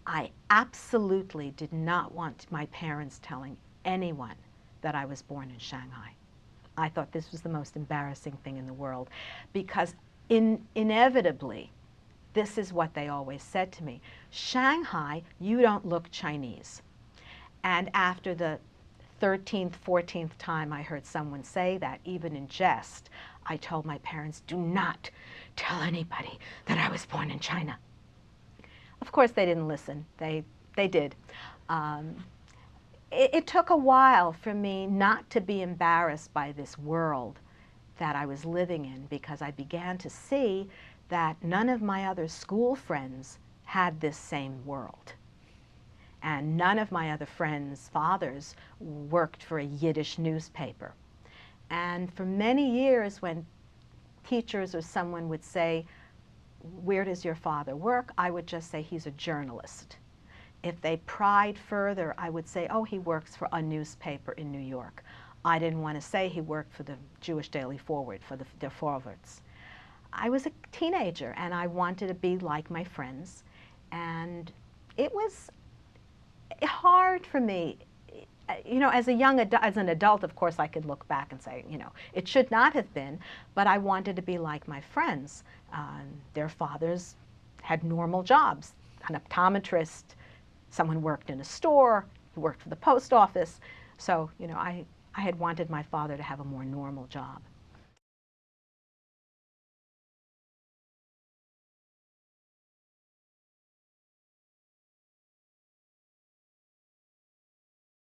I absolutely did not want my parents telling anyone that I was born in Shanghai. I thought this was the most embarrassing thing in the world because inevitably, this is what they always said to me: Shanghai, you don't look Chinese. And after the 13th, 14th time I heard someone say that, even in jest, I told my parents, do not tell anybody that I was born in China. Of course, they didn't listen. They did. It took a while for me not to be embarrassed by this world that I was living in, because I began to see that none of my other school friends had this same world. And none of my other friends' fathers worked for a Yiddish newspaper. And for many years, when teachers or someone would say, where does your father work? I would just say, he's a journalist. If they pried further, I would say, oh, he works for a newspaper in New York. I didn't want to say he worked for the Jewish Daily Forward, for the Forwards. I was a teenager, and I wanted to be like my friends. And it was hard for me. You know, as an adult, of course, I could look back and say, you know, it should not have been, but I wanted to be like my friends. Their fathers had normal jobs: an optometrist, someone worked in a store, he worked for the post office. So, you know, I had wanted my father to have a more normal job.